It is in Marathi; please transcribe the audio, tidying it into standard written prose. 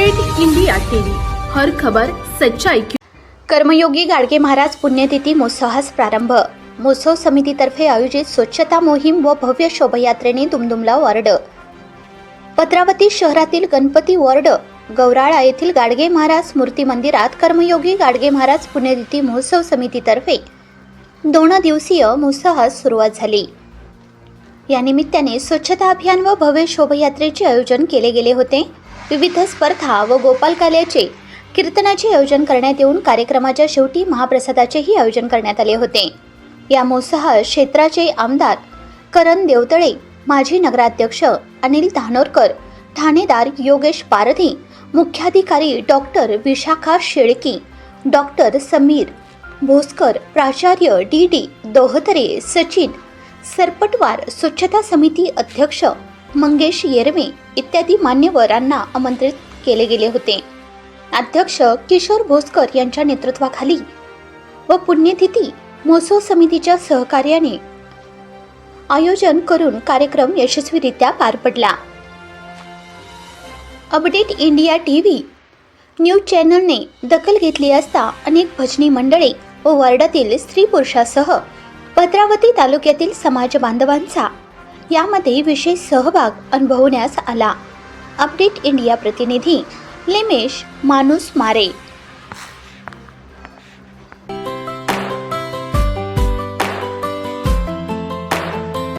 अपडेट इंडिया टीव्ही, हर खबर सच्चाई की। कर्मयोगी गाडगे महाराज पुण्यतिथी महोत्सवास प्रारंभ। महोत्सव समितीतर्फे आयोजित स्वच्छता मोहीम व भव्य शोभायात्रेने दुमदुमला वार्ड। पत्रावती शहरातील गणपती वार्ड गौराळा येथील गाडगे महाराज मूर्ती मंदिरात कर्मयोगी गाडगे महाराज पुण्यतिथी महोत्सव समितीतर्फे 2 दिवसीय महोत्सवास सुरुवात झाली। या निमित्ताने स्वच्छता अभियान व भव्य शोभायात्रेचे आयोजन केले गेले होते। विविध स्पर्धा व गोपालकाल्याचे कीर्तनाचे आयोजन करण्यात येऊन कार्यक्रमाच्या शेवटी महाप्रसादाचेही आयोजन करण्यात आले होते। या महोत्सवात क्षेत्राचे आमदार करण देवतळे, माजी नगराध्यक्ष अनिल धानोरकर, ठाणेदार योगेश पारधी, मुख्याधिकारी डॉक्टर विशाखा शेळकी, डॉक्टर समीर भोसकर, प्राचार्य डी दोहतरे, सचिन सरपटवार, स्वच्छता समिती अध्यक्ष मंगेश येरमे इत्यादी मान्यवरांना आमंत्रित केले गेले होते। अध्यक्ष किशोर भोसकर यांच्या नेतृत्वाखाली व पुण्यतिथी महोत्सव समितीच्या सहकार्याने आयोजन करून कार्यक्रम यशस्वीरित्या पार पडला। अपडेट इंडिया टीव्ही न्यूज चॅनलने दखल घेतली असता अनेक भजनी मंडळे व वार्डातील स्त्री पुरुषासह भद्रावती तालुक्यातील समाज बांधवांचा यामध्ये विशेष सहभाग अनुभवण्यास आला। अपडेट इंडिया प्रतिनिधी लिमेश मानुस मारे।